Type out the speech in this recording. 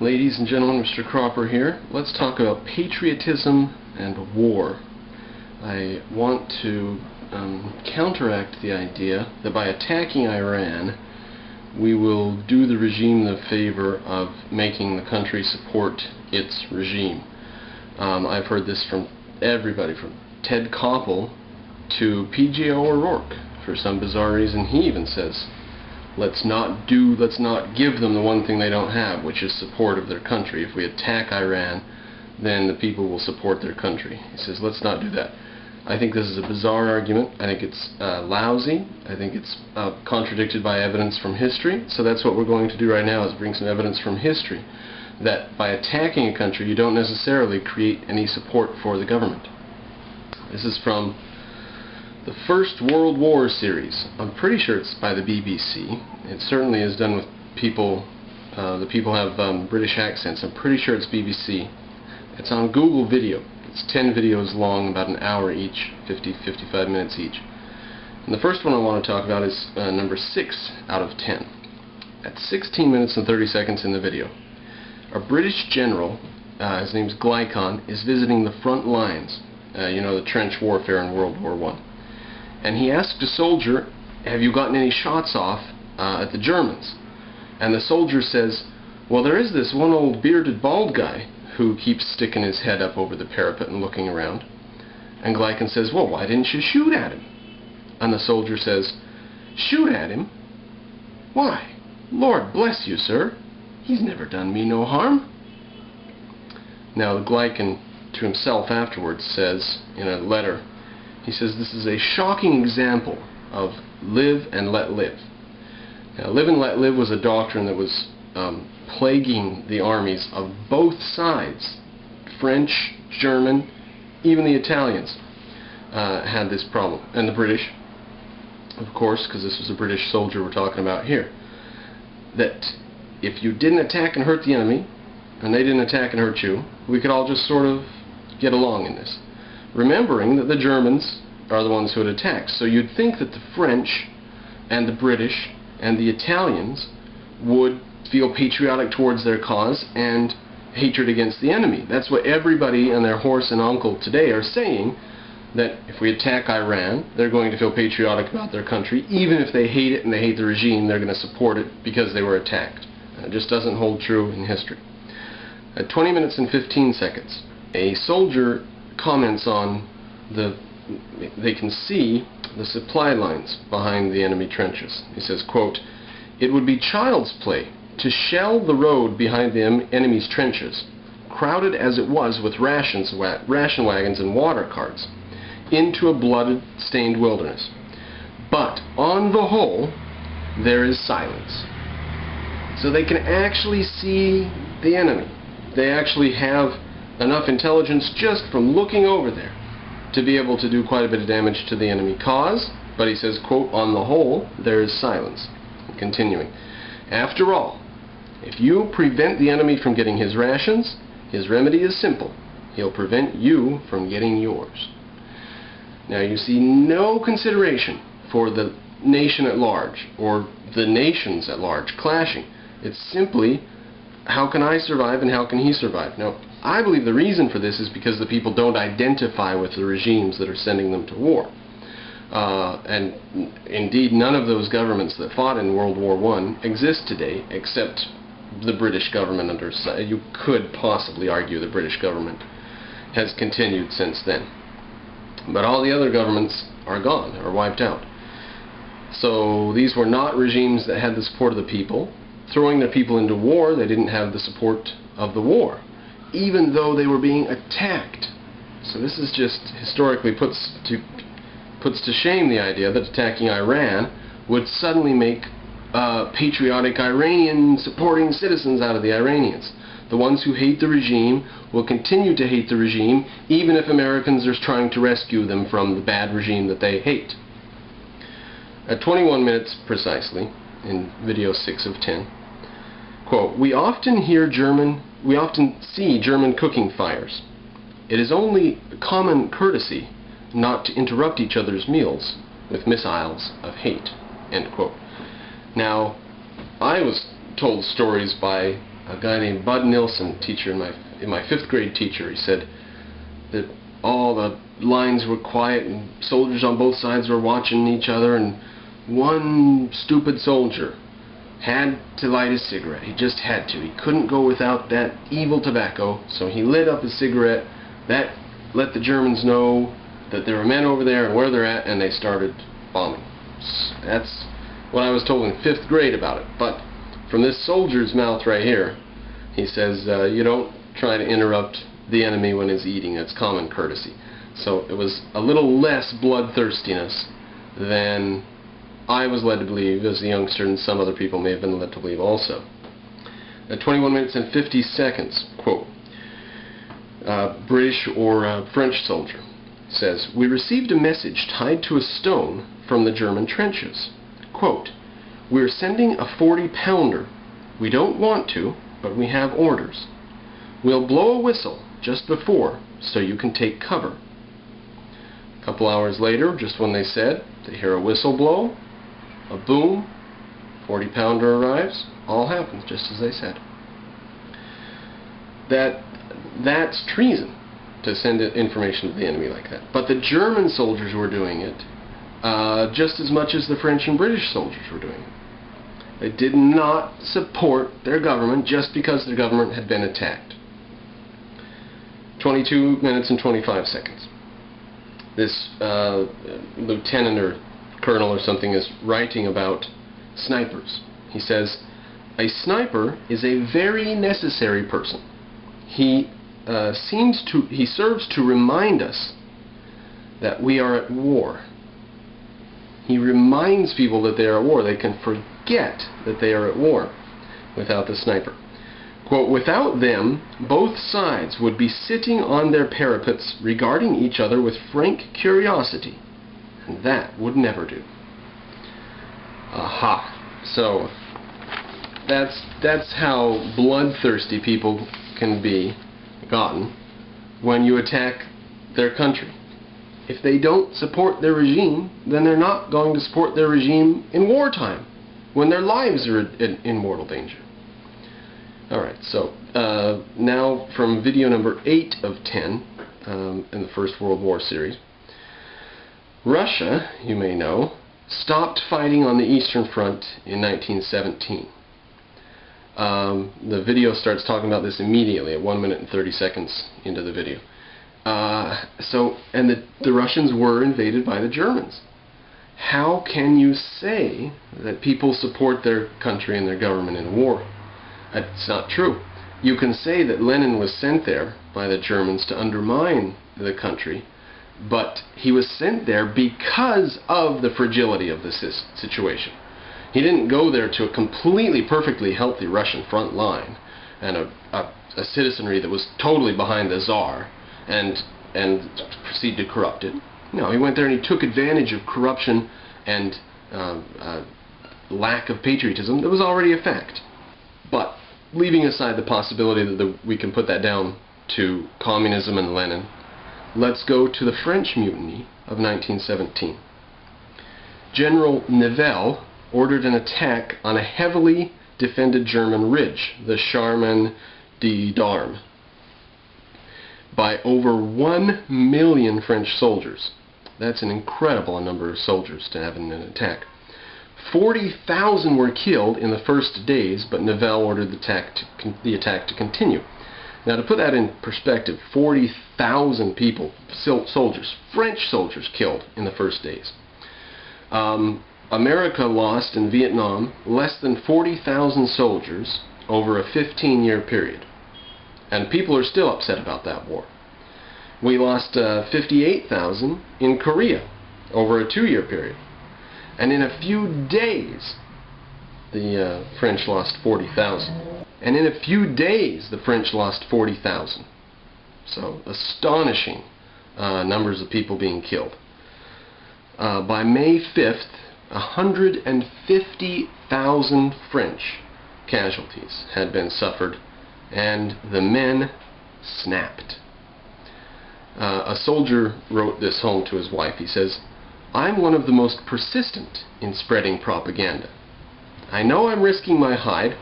Ladies and gentlemen, Mr. Cropper here. Let's talk about patriotism and war. I want to counteract the idea that by attacking Iran, we will do the regime the favor of making the country support its regime. I've heard this from everybody, from Ted Koppel to P.J. O'Rourke. For some bizarre reason, he even says, let's not give them the one thing they don't have, which is support of their country. If we attack Iran, then the people will support their country. He says, let's not do that. I think this is a bizarre argument. I think it's lousy. I think it's contradicted by evidence from history. So that's what we're going to do right now, is bring some evidence from history that by attacking a country, you don't necessarily create any support for the government. This is from the First World War series. I'm pretty sure it's by the BBC. It certainly is done with people, the people have British accents. I'm pretty sure it's BBC. It's on Google Video. It's 10 videos long, about an hour each, 55 minutes each. And the first one I want to talk about is number 6 out of 10. At 16 minutes and 30 seconds in the video, a British general, his name's Glycon, is visiting the front lines, you know, the trench warfare in World War I. And he asked a soldier, have you gotten any shots off at the Germans? And the soldier says, well, there is this one old bearded bald guy who keeps sticking his head up over the parapet and looking around. And Glycon says, well, why didn't you shoot at him? And the soldier says, shoot at him? Why, Lord bless you, sir, he's never done me no harm. Now the Glycon to himself afterwards says in a letter, he says, this is a shocking example of live and let live. Now, live and let live was a doctrine that was plaguing the armies of both sides. French, German, even the Italians had this problem. And the British, of course, because this was a British soldier we're talking about here. That if you didn't attack and hurt the enemy, and they didn't attack and hurt you, we could all just sort of get along in this. Remembering that the Germans are the ones who had attacked. So you'd think that the French and the British and the Italians would feel patriotic towards their cause and hatred against the enemy. That's what everybody and their horse and uncle today are saying, that if we attack Iran, they're going to feel patriotic about their country. Even if they hate it and they hate the regime, they're going to support it because they were attacked. It just doesn't hold true in history. At 20 minutes and 15 seconds, a soldier comments on they can see the supply lines behind the enemy trenches. He says, quote, it would be child's play to shell the road behind the enemy's trenches, crowded as it was with ration wagons and water carts, into a blood-stained wilderness. But on the whole, there is silence. So they can actually see the enemy. They actually have enough intelligence just from looking over there to be able to do quite a bit of damage to the enemy cause. But he says, quote, on the whole, there is silence. Continuing, after all, if you prevent the enemy from getting his rations, his remedy is simple. He'll prevent you from getting yours. Now you see no consideration for the nation at large, or the nations at large, clashing. It's simply, how can I survive and how can he survive? Now, I believe the reason for this is because the people don't identify with the regimes that are sending them to war. And indeed, none of those governments that fought in World War I exist today, except the British government under, you could possibly argue the British government has continued since then. But all the other governments are gone, are wiped out. So these were not regimes that had the support of the people. Throwing their people into war, they didn't have the support of the war, even though they were being attacked. So this is just historically puts to shame the idea that attacking Iran would suddenly make patriotic Iranian supporting citizens out of the Iranians. The ones who hate the regime will continue to hate the regime, even if Americans are trying to rescue them from the bad regime that they hate. At 21 minutes precisely, in video 6 of 10, quote, we often see German cooking fires. It is only common courtesy not to interrupt each other's meals with missiles of hate, end quote. Now, I was told stories by a guy named Bud Nilsson, teacher in my 5th grade teacher. He said that all the lines were quiet and soldiers on both sides were watching each other, and one stupid soldier had to light his cigarette. He just had to. He couldn't go without that evil tobacco, so he lit up his cigarette. That let the Germans know that there were men over there and where they're at, and they started bombing. That's what I was told in 5th grade about it. But from this soldier's mouth right here, he says, you don't try to interrupt the enemy when he's eating. That's common courtesy. So it was a little less bloodthirstiness than I was led to believe as a youngster, and some other people may have been led to believe also. At 21 minutes and 50 seconds, quote, British or French soldier says, "We received a message tied to a stone from the German trenches. Quote, we're sending a 40-pounder. We don't want to, but we have orders. We'll blow a whistle just before so you can take cover." A couple hours later, just when they said, they hear a whistle blow, a boom, 40-pounder arrives, all happens just as they said. That's treason, to send information to the enemy like that. But the German soldiers were doing it just as much as the French and British soldiers were doing it. They did not support their government just because their government had been attacked. 22 minutes and 25 seconds. This lieutenant or colonel or something is writing about snipers. He says, "A sniper is a very necessary person. He serves to remind us that we are at war." He reminds people that they are at war. They can forget that they are at war without the sniper. Quote, "Without them, both sides would be sitting on their parapets regarding each other with frank curiosity, and that would never do." Aha. So that's how bloodthirsty people can be gotten when you attack their country. If they don't support their regime, then they're not going to support their regime in wartime, when their lives are in mortal danger. Alright, so now from video number 8 of 10 in the First World War series. Russia, you may know, stopped fighting on the Eastern Front in 1917. The video starts talking about this immediately at 1 minute and 30 seconds into the video. And the Russians were invaded by the Germans. How can you say that people support their country and their government in a war? It's not true. You can say that Lenin was sent there by the Germans to undermine the country, but he was sent there because of the fragility of the situation. He didn't go there to a completely perfectly healthy Russian front line and a citizenry that was totally behind the Tsar and proceed to corrupt it. No, he went there and he took advantage of corruption and lack of patriotism that was already a fact. But leaving aside the possibility that we can put that down to communism and Lenin, let's go to the French mutiny of 1917. General Nivelle ordered an attack on a heavily defended German ridge, the Chemin des Dames, by over 1 million French soldiers. That's an incredible number of soldiers to have in an attack. 40,000 were killed in the first days, but Nivelle ordered the attack to continue. Now, to put that in perspective, 40,000 people, soldiers, French soldiers, killed in the first days. America lost in Vietnam less than 40,000 soldiers over a 15-year period. And people are still upset about that war. We lost 58,000 in Korea over a 2-year period. And in a few days, the French lost 40,000. And in a few days, the French lost 40,000. So, astonishing numbers of people being killed. By May 5th, 150,000 French casualties had been suffered, and the men snapped. A soldier wrote this home to his wife. He says, "I'm one of the most persistent in spreading propaganda. I know I'm risking my hide,